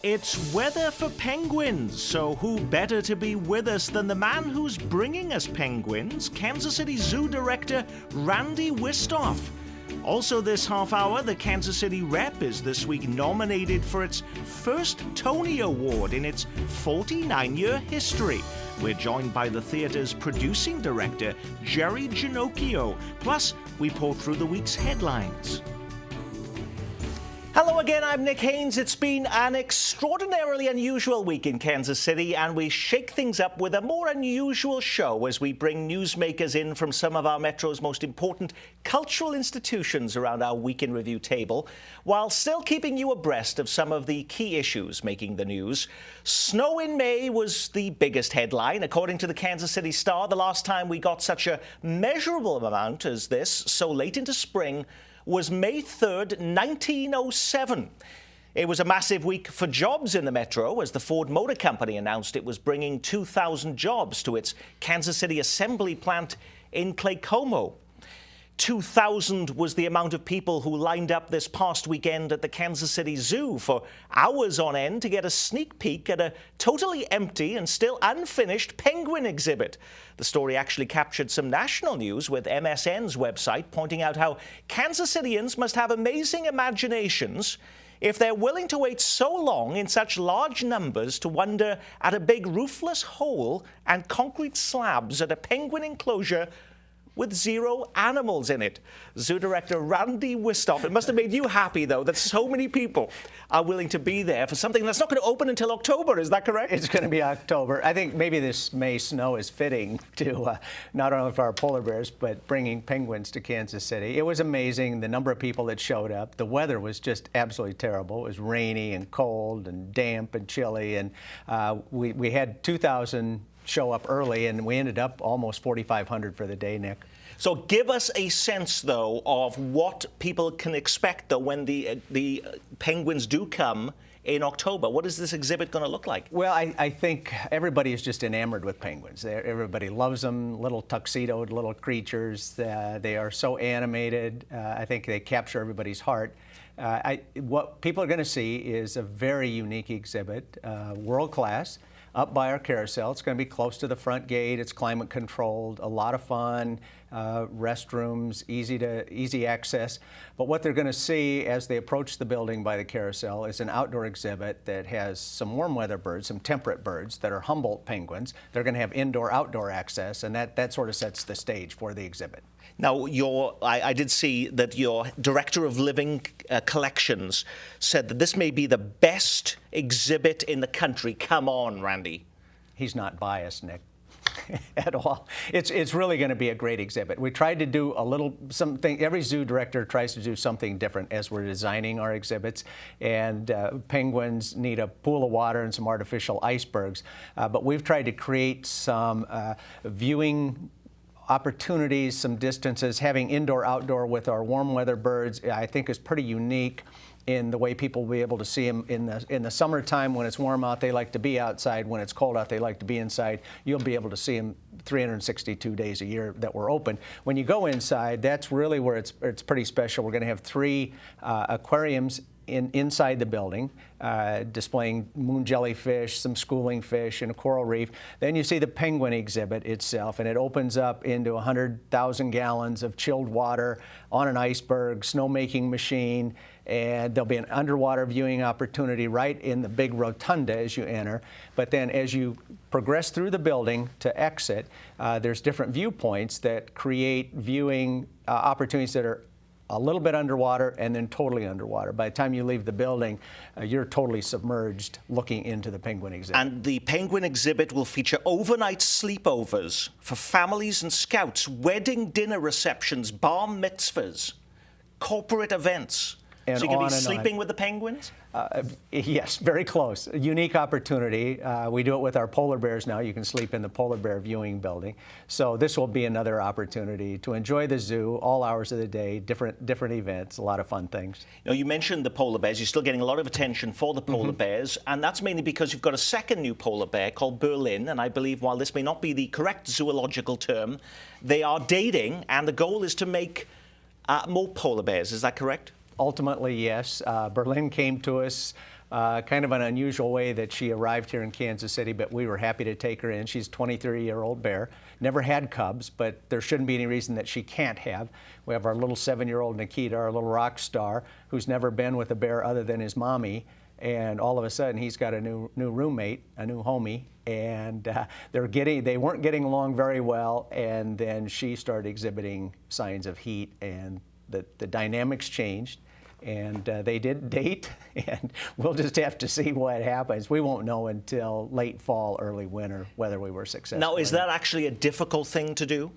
It's weather for penguins, so who better to be with us than the man who's bringing us penguins, Kansas City Zoo Director Randy Wistoff. Also this half hour, the Kansas City Rep is this week nominated for its first Tony Award in its 49-year history. We're joined by the theater's producing director, Jerry Ginocchio. Plus, we pour through the week's headlines. Hello again, I'm Nick Haynes. It's been an extraordinarily unusual week in Kansas City, and we shake things up with a more unusual show as we bring newsmakers in from some of our metro's most important cultural institutions around our Week in Review table, while still keeping you abreast of some of the key issues making the news. Snow in May was the biggest headline. According to the Kansas City Star, the last time we got such a measurable amount as this, so late into spring, was May 3rd, 1907. It was a massive week for jobs in the metro as the Ford Motor Company announced it was bringing 2,000 jobs to its Kansas City assembly plant in Claycomo. 2,000 was the amount of people who lined up this past weekend at the Kansas City Zoo for hours on end to get a sneak peek at a totally empty and still unfinished penguin exhibit. The story actually captured some national news, with MSN's website pointing out how Kansas Cityans must have amazing imaginations if they're willing to wait so long in such large numbers to wonder at a big roofless hole and concrete slabs at a penguin enclosure with 0 animals in it. Zoo Director Randy Wistoff. It must have made you happy, though, that so many people are willing to be there for something that's not going to open until October. Is that correct? It's going to be October. I think maybe this May snow is fitting to not only for our polar bears, but bringing penguins to Kansas City. It was amazing, the number of people that showed up. The weather was just absolutely terrible. It was rainy and cold and damp and chilly, and we had 2,000 show up early, and we ended up almost 4,500 for the day, Nick. So give us a sense, though, of what people can expect, though, when the penguins do come in October. What is this exhibit going to look like? Well, I think everybody is just enamored with penguins. Everybody loves them, little tuxedoed little creatures. They are so animated. I think they capture everybody's heart. What people are going to see is a very unique exhibit, world class, up by our carousel. It's going to be close to the front gate. It's climate controlled, a lot of fun, restrooms, easy access. But what they're going to see as they approach the building by the carousel is an outdoor exhibit that has some warm weather birds, some temperate birds that are Humboldt penguins. They're going to have indoor-outdoor access, and that sort of sets the stage for the exhibit. Now, I did see that your Director of Living Collections said that this may be the best exhibit in the country. Come on, Randy. He's not biased, Nick, at all. It's really going to be a great exhibit. We tried to do something. Every zoo director tries to do something different as we're designing our exhibits. And penguins need a pool of water and some artificial icebergs. But we've tried to create some viewing opportunities, some distances. Having indoor-outdoor with our warm weather birds, I think, is pretty unique in the way people will be able to see them in the summertime. When it's warm out, they like to be outside. When it's cold out, they like to be inside. You'll be able to see them 362 days a year that we're open. When you go inside, that's really where it's pretty special. We're going to have 3 aquariums inside the building, displaying moon jellyfish, some schooling fish, and a coral reef. Then you see the penguin exhibit itself, and it opens up into 100,000 gallons of chilled water on an iceberg, snowmaking machine, and there'll be an underwater viewing opportunity right in the big rotunda as you enter. But then as you progress through the building to exit, there's different viewpoints that create viewing opportunities that are a little bit underwater and then totally underwater. By the time you leave the building, you're totally submerged looking into the penguin exhibit. And the penguin exhibit will feature overnight sleepovers for families and scouts, wedding dinner receptions, bar mitzvahs, corporate events. And so you can be sleeping with the penguins? Yes, very close. A unique opportunity. We do it with our polar bears now. You can sleep in the polar bear viewing building. So this will be another opportunity to enjoy the zoo all hours of the day, different events, a lot of fun things. Now, you mentioned the polar bears. You're still getting a lot of attention for the polar bears, and that's mainly because you've got a second new polar bear called Berlin, and I believe while this may not be the correct zoological term, they are dating, and the goal is to make more polar bears. Is that correct? Ultimately, yes. Berlin came to us kind of an unusual way that she arrived here in Kansas City, but we were happy to take her in. She's a 23-year-old bear, never had cubs, but there shouldn't be any reason that she can't have. We have our little 7-year-old Nikita, our little rock star, who's never been with a bear other than his mommy. And all of a sudden, he's got a new roommate, a new homie, and they weren't getting along very well. And then she started exhibiting signs of heat, and the dynamics changed. And they did date, and we'll just have to see what happens. We won't know until late fall, early winter, whether we were successful. Now, is that actually a difficult thing to do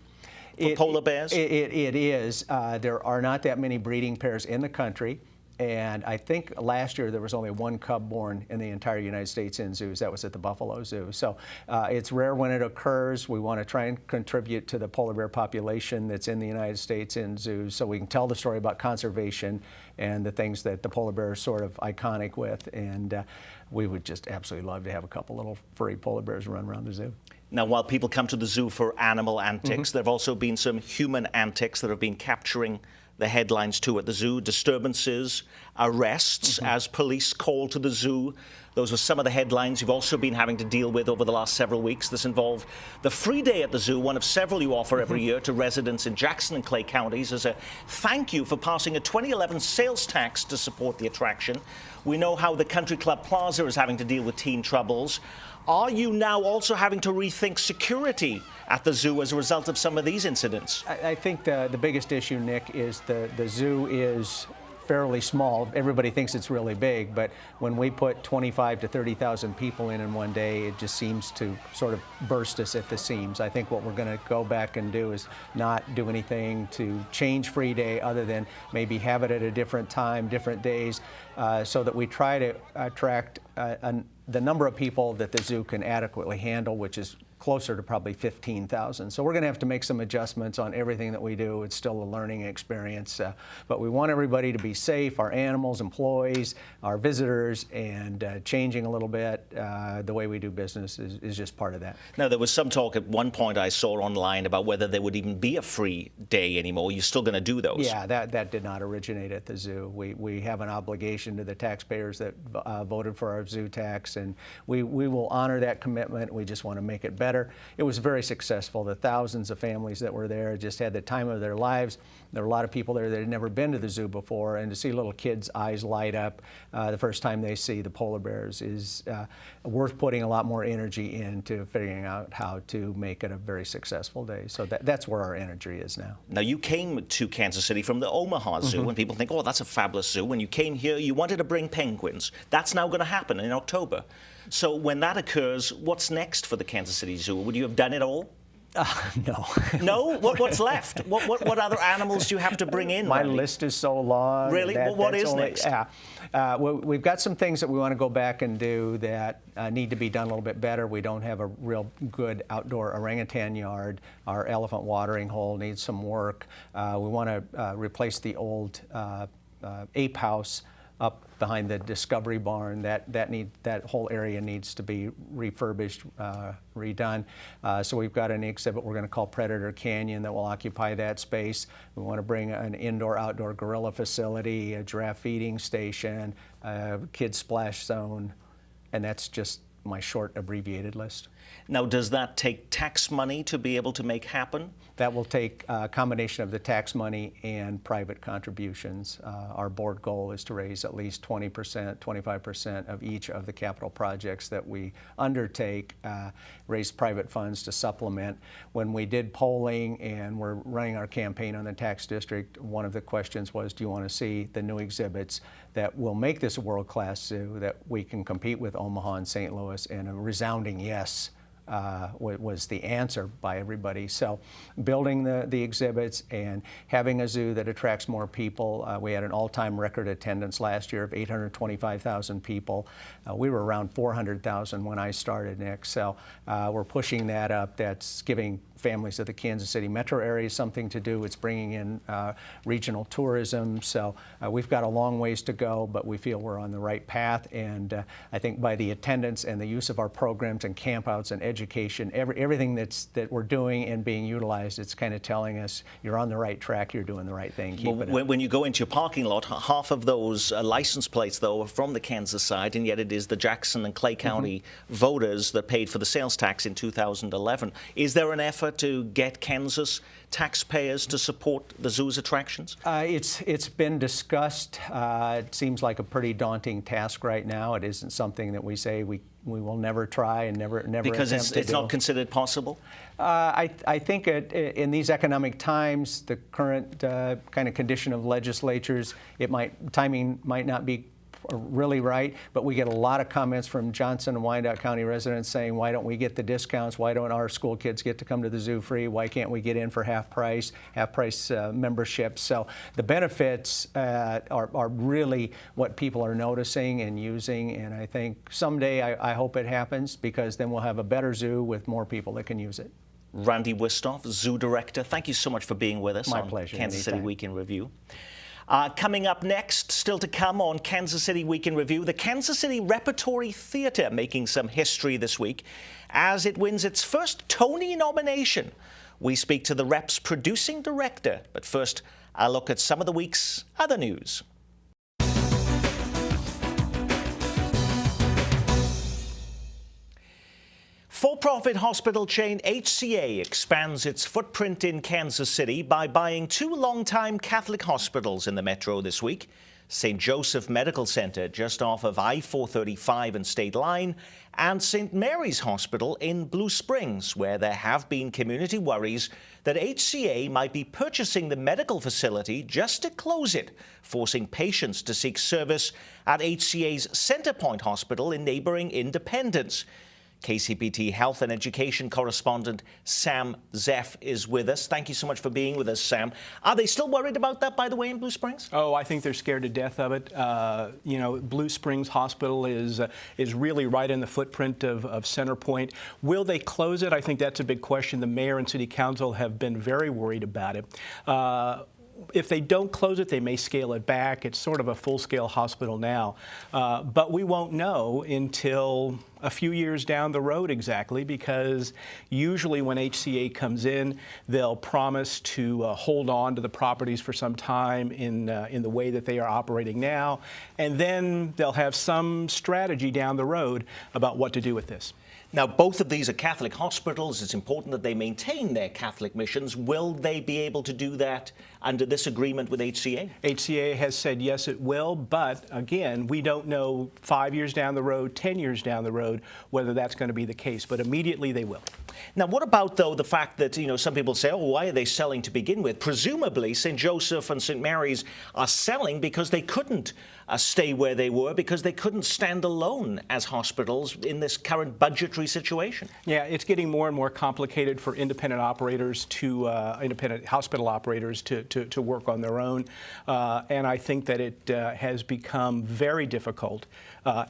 for polar bears? It is. There are not that many breeding pairs in the country. And I think last year there was only one cub born in the entire United States in zoos. That was at the Buffalo Zoo. So it's rare when it occurs. We want to try and contribute to the polar bear population that's in the United States in zoos, so we can tell the story about conservation and the things that the polar bear is sort of iconic with. And we would just absolutely love to have a couple little furry polar bears run around the zoo. Now, while people come to the zoo for animal antics, there have also been some human antics that have been capturing the headlines too at the zoo. Disturbances, arrests as police call to the zoo. Those were some of the headlines you've also been having to deal with over the last several weeks. This involved the free day at the zoo, one of several you offer every year to residents in Jackson and Clay counties as a thank you for passing a 2011 sales tax to support the attraction. We know how the Country Club Plaza is having to deal with teen troubles. Are you now also having to rethink security at the zoo as a result of some of these incidents? I think the biggest issue, Nick, is the zoo is fairly small. Everybody thinks it's really big, but when we put 25 to 30,000 people in one day, it just seems to sort of burst us at the seams. I think what we're going to go back and do is not do anything to change free day other than maybe have it at a different time, different days, so that we try to attract the number of people that the zoo can adequately handle, which is closer to probably 15,000. So we're going to have to make some adjustments on everything that we do. It's still a learning experience, but we want everybody to be safe, our animals, employees, our visitors, and changing a little bit the way we do business is just part of that. Now, there was some talk at one point I saw online about whether there would even be a free day anymore. You're still going to do those? Yeah, that did not originate at the zoo. We have an obligation to the taxpayers that voted for our zoo tax, and we will honor that commitment. We just want to make it better. It was very successful. The thousands of families that were there just had the time of their lives. There were a lot of people there that had never been to the zoo before, and to see little kids' eyes light up the first time they see the polar bears is worth putting a lot more energy into figuring out how to make it a very successful day. So that's where our energy is now. Now, you came to Kansas City from the Omaha Zoo, and people think, oh, that's a fabulous zoo. When you came here, you wanted to bring penguins. That's now going to happen in October. So when that occurs, what's next for the Kansas City Zoo? Would you have done it all? No. No? What's left? What other animals do you have to bring in? My Randy? list is so long. Really? What is next? Yeah. We've got some things that we want to go back and do that need to be done a little bit better. We don't have a real good outdoor orangutan yard. Our elephant watering hole needs some work. We want to replace the old ape house up behind the Discovery Barn. That whole area needs to be refurbished, redone. So we've got an exhibit we're going to call Predator Canyon that will occupy that space. We want to bring an indoor-outdoor gorilla facility, a giraffe feeding station, a kids splash zone, and that's just my short abbreviated list. Now, does that take tax money to be able to make happen? That will take a combination of the tax money and private contributions. Our board goal is to raise at least 20%, 25% of each of the capital projects that we undertake, raise private funds to supplement. When we did polling and we're running our campaign on the tax district, one of the questions was, do you want to see the new exhibits that will make this a world-class zoo that we can compete with Omaha and St. Louis? And a resounding yes was the answer by everybody. So building the exhibits and having a zoo that attracts more people. We had an all-time record attendance last year of 825,000 people. We were around 400,000 when I started, Nick. So we're pushing that up. That's giving families of the Kansas City metro area something to do. It's bringing in regional tourism. So we've got a long ways to go, but we feel we're on the right path. And I think by the attendance and the use of our programs and campouts and education, everything that we're doing and being utilized, it's kind of telling us you're on the right track, you're doing the right thing. Keep it up. When you go into your parking lot, half of those license plates, though, are from the Kansas side, and yet it is the Jackson and Clay County voters that paid for the sales tax in 2011. Is there an effort to get Kansas taxpayers to support the zoo's attractions? It's been discussed. It seems like a pretty daunting task right now. It isn't something that we say we will never try and never because attempt to do. It's not considered possible? I think in these economic times, the current kind of condition of legislatures, timing might not be really right, but we get a lot of comments from Johnson and Wyandotte County residents saying, why don't we get the discounts? Why don't our school kids get to come to the zoo free? Why can't we get in for half price memberships? So the benefits are really what people are noticing and using, and I think someday I hope it happens, because then we'll have a better zoo with more people that can use it. Randy Wistoff, Zoo Director, thank you so much for being with us on pleasure. Kansas City Anytime. Week in Review. Coming up next, still to come on Kansas City Week in Review, the Kansas City Repertory Theatre making some history this week as it wins its first Tony nomination. We speak to the Rep's producing director, but first, a look at some of the week's other news. For-profit hospital chain HCA expands its footprint in Kansas City by buying two longtime Catholic hospitals in the metro this week. St. Joseph Medical Center just off of I-435 and State Line, and St. Mary's Hospital in Blue Springs, where there have been community worries that HCA might be purchasing the medical facility just to close it, forcing patients to seek service at HCA's Centerpoint Hospital in neighboring Independence. KCPT Health and Education correspondent Sam Zeff is with us. Thank you so much for being with us, Sam. Are they still worried about that, by the way, in Blue Springs? Oh, I think they're scared to death of it. Blue Springs Hospital is really right in the footprint of Centerpoint. Will they close it? I think that's a big question. The mayor and city council have been very worried about it. If they don't close it, they may scale it back. It's sort of a full-scale hospital now. But we won't know until a few years down the road exactly, because usually when HCA comes in, they'll promise to hold on to the properties for some time in the way that they are operating now, and then they'll have some strategy down the road about what to do with this. Now, both of these are Catholic hospitals. It's important that they maintain their Catholic missions. Will they be able to do that under this agreement with HCA? HCA has said yes, it will, but again, we don't know 5 years down the road, 10 years down the road, whether that's going to be the case, but immediately they will. Now, what about, though, the fact that, some people say, oh, why are they selling to begin with? Presumably, St. Joseph and St. Mary's are selling because they couldn't stay where they were, because they couldn't stand alone as hospitals in this current budgetary situation. Yeah, it's getting more and more complicated for independent operators independent hospital operators to work on their own. And I think that it has become very difficult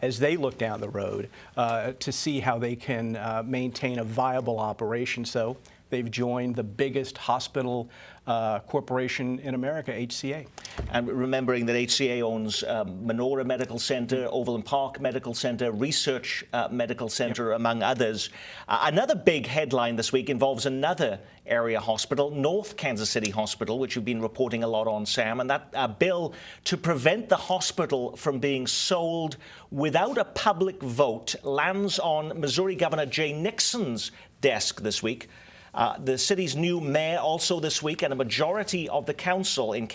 as they look down the road to see how they can maintain a viable operation. So they've joined the biggest hospital corporation in America, HCA. And remembering that HCA owns Menorah Medical Center, Overland Park Medical Center, Research Medical Center, among others. Another big headline this week involves another area hospital, North Kansas City Hospital, which you've been reporting a lot on, Sam, and that bill to prevent the hospital from being sold without a public vote lands on Missouri Governor Jay Nixon's desk this week. The city's new mayor also this week, and a majority of the council in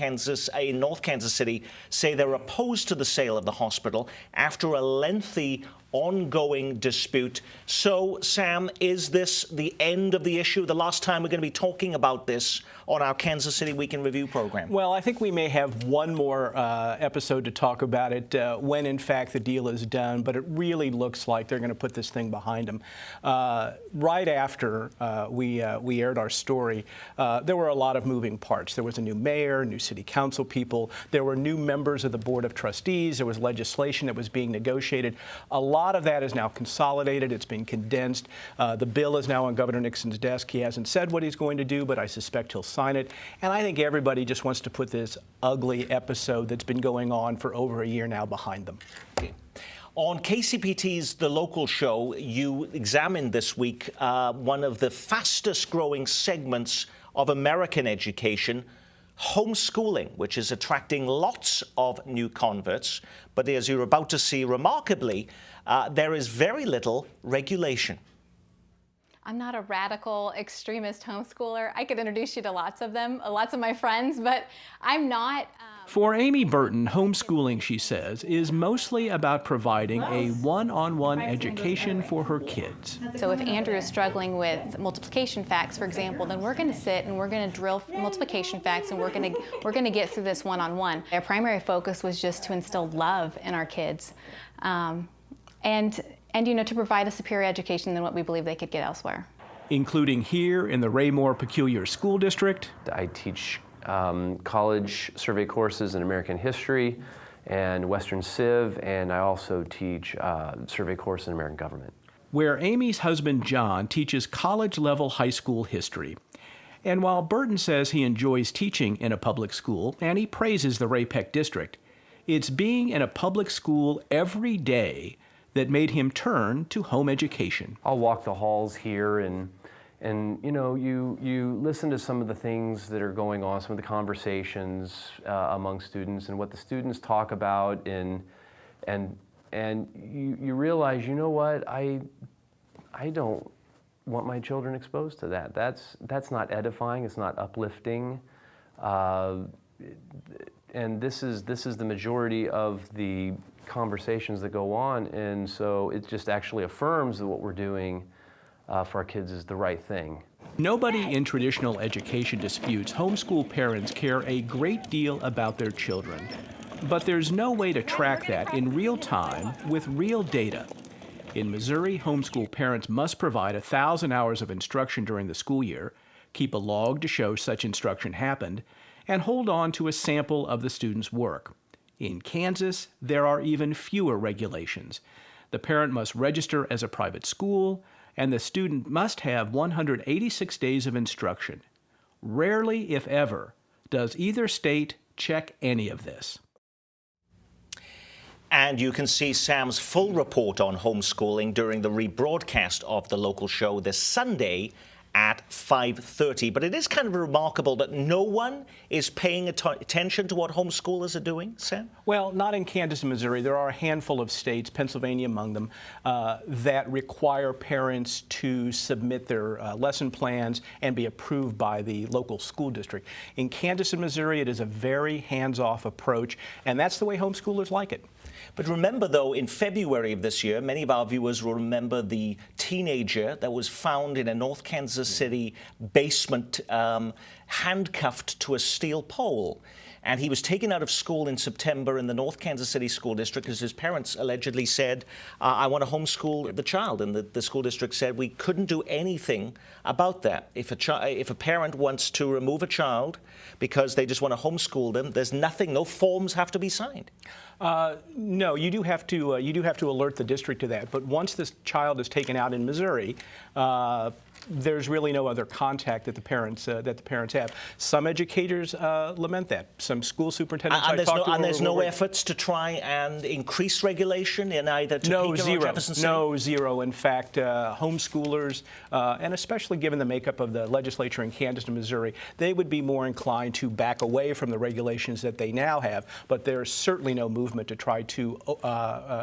North Kansas City say they're opposed to the sale of the hospital after a lengthy ongoing dispute. So, Sam, is this the end of the issue? The last time we're going to be talking about this on our Kansas City Week in Review program? Well, I think we may have one more episode to talk about it when, in fact, the deal is done, but it really looks like they're going to put this thing behind them. Right after we aired our story, there were a lot of moving parts. There was a new mayor, new city council people, there were new members of the Board of Trustees, there was legislation that was being negotiated. A lot lot of that is now consolidated. It's been condensed. The bill is now on Governor Nixon's desk. He hasn't said what he's going to do, but I suspect he'll sign it. And I think everybody just wants to put this ugly episode that's been going on for over a year now behind them. On KCPT's The Local Show, you examined this week one of the fastest growing segments of American education, homeschooling, which is attracting lots of new converts. But as you're about to see, remarkably, there is very little regulation. I'm not a radical extremist homeschooler. I could introduce you to lots of them, lots of my friends, but I'm not. For Amy Burton, homeschooling, she says, is mostly about providing a one-on-one education for her kids. So if Andrew is struggling with multiplication facts, for example, then we're going to sit and we're going to drill multiplication facts, and we're going to get through this one-on-one. Our primary focus was just to instill love in our kids, and you know, to provide a superior education than what we believe they could get elsewhere. Including here in the Raymore Peculiar School District. I teach college survey courses in American history and Western Civ, and I also teach survey courses in American government. Where Amy's husband John teaches college-level high school history. And while Burton says he enjoys teaching in a public school and he praises the Ray Peck District, it's being in a public school every day that made him turn to home education. I'll walk the halls here and you know, you listen to some of the things that are going on, some of the conversations among students and what the students talk about, and you realize, you know what, I don't want my children exposed to that. That's not edifying, it's not uplifting, and this is the majority of the conversations that go on, and so it just actually affirms that what we're doing for our kids is the right thing. Nobody in traditional education disputes homeschool parents care a great deal about their children. But there's no way to track that in real time with real data. In Missouri, homeschool parents must provide 1,000 hours of instruction during the school year, keep a log to show such instruction happened, and hold on to a sample of the student's work. In Kansas, there are even fewer regulations. The parent must register as a private school, and the student must have 186 days of instruction. Rarely, if ever, does either state check any of this. And you can see Sam's full report on homeschooling during the rebroadcast of The Local Show this Sunday at 5:30. But it is kind of remarkable that no one is paying attention to what homeschoolers are doing, Sam? Well, not in Kansas and Missouri. There are a handful of states, Pennsylvania among them, that require parents to submit their lesson plans and be approved by the local school district. In Kansas and Missouri, it is a very hands-off approach, and that's the way homeschoolers like it. But remember, though, in February of this year, many of our viewers will remember the teenager that was found in a North Kansas City basement handcuffed to a steel pole. And he was taken out of school in September in the North Kansas City School District because his parents allegedly said, I want to homeschool the child. And the school district said, we couldn't do anything about that. If a parent wants to remove a child because they just want to homeschool them, there's nothing, no forms have to be signed. No, you do have to alert the district to that. But once this child is taken out in Missouri, there's really no other contact that the parents have. Some educators lament that. Some school superintendents I talked to. And there's no efforts to try and increase regulation in either Topeka or Jefferson City? No, zero. In fact, homeschoolers, and especially given the makeup of the legislature in Kansas and Missouri, they would be more inclined to back away from the regulations that they now have. But there's certainly no movement to try to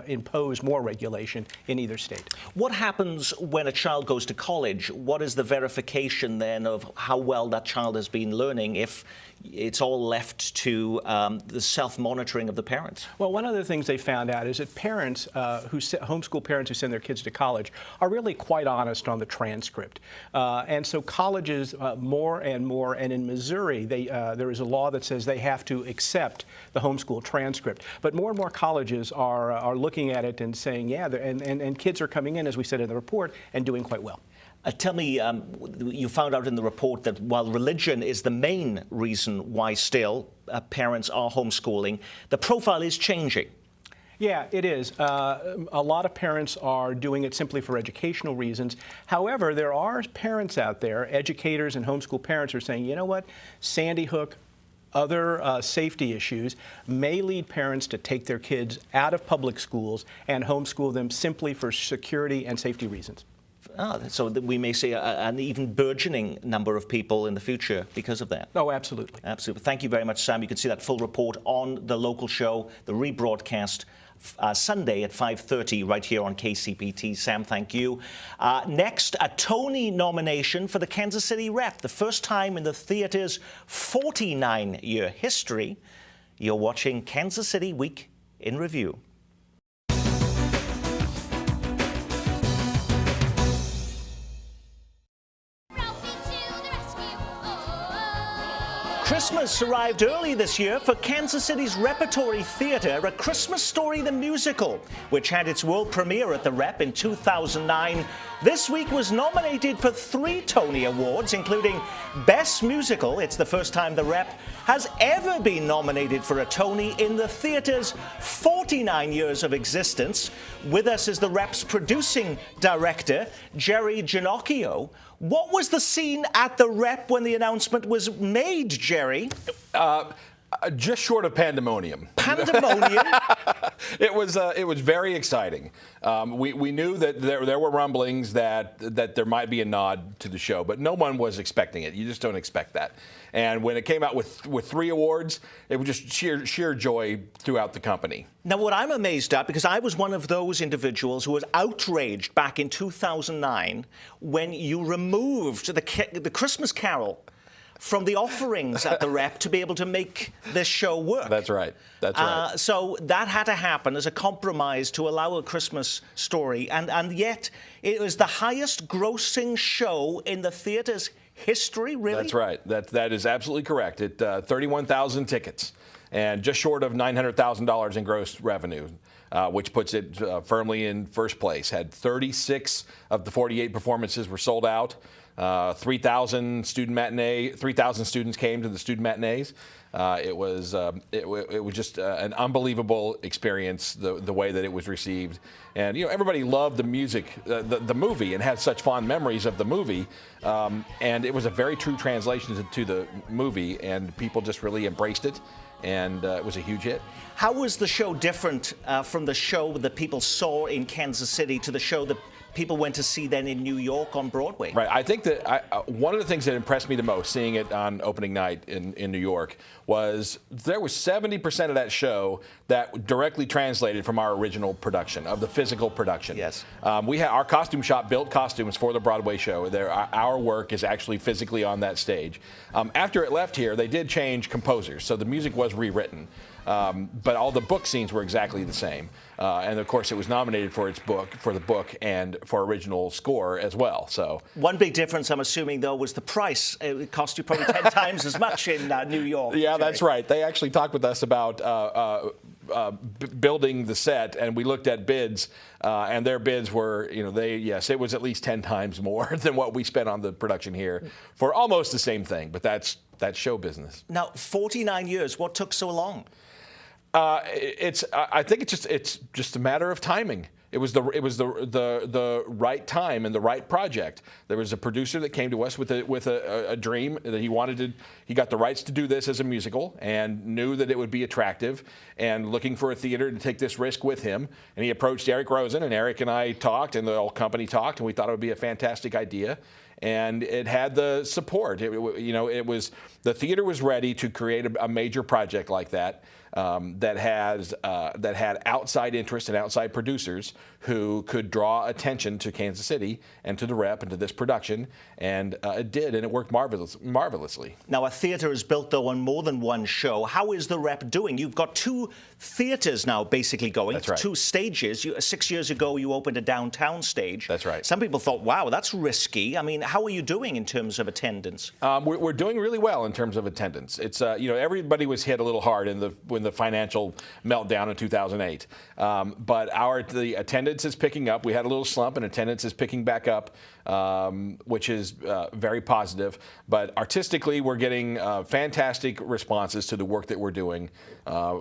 impose more regulation in either state. What happens when a child goes to college? What is the verification then of how well that child has been learning if it's all left to the self-monitoring of the parents? Well, one of the things they found out is that parents homeschool parents who send their kids to college are really quite honest on the transcript. And so colleges more and more, and in Missouri, there is a law that says they have to accept the homeschool transcript. But more and more colleges are looking at it and saying, yeah, and kids are coming in, as we said in the report, and doing quite well. Tell me, you found out in the report that while religion is the main reason why still parents are homeschooling, the profile is changing. Yeah, it is. A lot of parents are doing it simply for educational reasons. However, there are parents out there, educators and homeschool parents, are saying, you know what, Sandy Hook, other safety issues may lead parents to take their kids out of public schools and homeschool them simply for security and safety reasons. So that we may see an even burgeoning number of people in the future because of that. Oh, absolutely. Absolutely. Thank you very much, Sam. You can see that full report on the local show, the rebroadcast Sunday at 5:30 right here on KCPT. Sam, thank you. Next, a Tony nomination for the Kansas City Rep, the first time in the theater's 49-year history. You're watching Kansas City Week in Review. Christmas arrived early this year for Kansas City's Repertory Theater, A Christmas Story the Musical, which had its world premiere at the Rep in 2009. This week was nominated for 3 Tony Awards, including Best Musical. It's the first time the Rep has ever been nominated for a Tony in the theater's 49 years of existence. With us is the Rep's producing director, Jerry Ginocchio. What was the scene at the Rep when the announcement was made, Jerry? Just short of pandemonium. Pandemonium? It was very exciting. We knew that there were rumblings that there might be a nod to the show, but no one was expecting it. You just don't expect that. And when it came out with 3 awards, it was just sheer joy throughout the company. Now, what I'm amazed at, because I was one of those individuals who was outraged back in 2009 when you removed the Christmas Carol from the offerings at the Rep to be able to make this show work. That's right. That's right. So that had to happen as a compromise to allow A Christmas Story, and yet it was the highest grossing show in the theater's history, really? That's right. That is absolutely correct. 31,000 tickets and just short of $900,000 in gross revenue, which puts it firmly in first place. Had 36 of the 48 performances were sold out. 3,000 students came to the student matinees. It was just an unbelievable experience, the way that it was received. And everybody loved the music, the movie, and had such fond memories of the movie. And it was a very true translation to the movie, and people just really embraced it. And it was a huge hit. How was the show different from the show that people saw in Kansas City to the show that people went to see then in New York on Broadway? Right. I think that one of the things that impressed me the most, seeing it on opening night in New York, was there was 70% of that show that directly translated from our original production, of the physical production. Yes. We had our costume shop built costumes for the Broadway show. Our work is actually physically on that stage. After it left here, they did change composers, so the music was rewritten. But all the book scenes were exactly the same. And of course, it was nominated for the book and for original score as well. So one big difference, I'm assuming, though, was the price. It cost you probably 10 times as much in New York. Yeah, Jerry. That's right. They actually talked with us about building the set, and we looked at bids, and their bids were, it was at least 10 times more than what we spent on the production here for almost the same thing. But that's show business. Now, 49 years. What took so long? I think it's just a matter of timing. It was the right time and the right project. There was a producer that came to us with a dream that he got the rights to do this as a musical and knew that it would be attractive and looking for a theater to take this risk with him. And he approached Eric Rosen, and Eric and I talked, and the whole company talked, and we thought it would be a fantastic idea. And it had the support. The theater was ready to create a major project like that. That had outside interest and outside producers who could draw attention to Kansas City and to the Rep and to this production, and it did, and it worked marvelously. Now, a theater is built, though, on more than one show. How is the Rep doing? You've got 2 theaters now basically going. That's right. 2 stages. 6 years ago, you opened a downtown stage. That's right. Some people thought, wow, that's risky. I mean, How are you doing in terms of attendance? We're doing really well in terms of attendance. It's everybody was hit a little hard when the financial meltdown in 2008, but the attendance is picking up. We had a little slump, and attendance is picking back up, which is very positive. But artistically, we're getting fantastic responses to the work that we're doing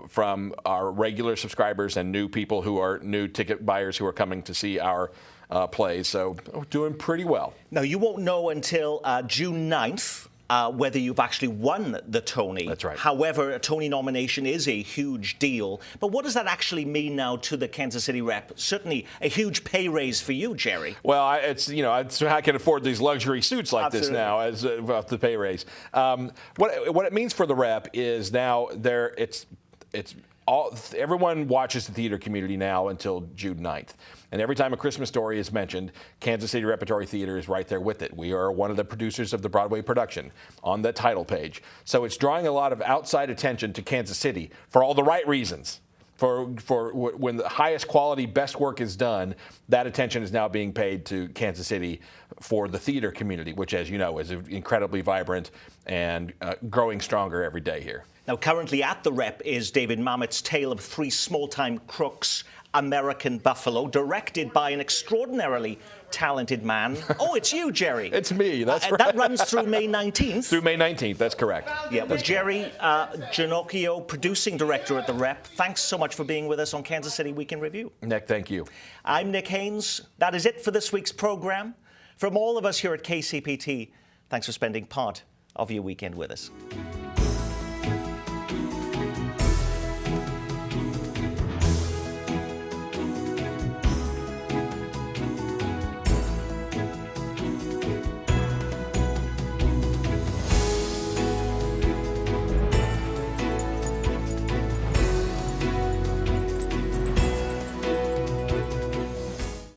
from our regular subscribers and new people who are new ticket buyers who are coming to see our plays. So we're doing pretty well. Now, you won't know until June 9th whether you've actually won the Tony. That's right. However, a Tony nomination is a huge deal. But what does that actually mean now to the Kansas City Rep? Certainly a huge pay raise for you, Jerry. Well, I can afford these luxury suits like this now as the pay raise. What it means for the Rep is now everyone watches the theater community now until June 9th. And every time A Christmas Story is mentioned, Kansas City Repertory Theater is right there with it. We are one of the producers of the Broadway production on the title page. So it's drawing a lot of outside attention to Kansas City for all the right reasons. For when the highest quality, best work is done, that attention is now being paid to Kansas City for the theater community, which, as you know, is incredibly vibrant and growing stronger every day here. Now, currently at the Rep is David Mamet's Tale of Three Small-Time Crooks, American Buffalo, directed by an extraordinarily talented man. Oh, it's you, Jerry. It's me, that's right. That runs through May 19th. Through May 19th, that's correct. Yeah, well, Jerry Ginocchio, producing director at the Rep, thanks so much for being with us on Kansas City Week in Review. Nick, thank you. I'm Nick Haynes. That is it for this week's program. From all of us here at KCPT, thanks for spending part of your weekend with us.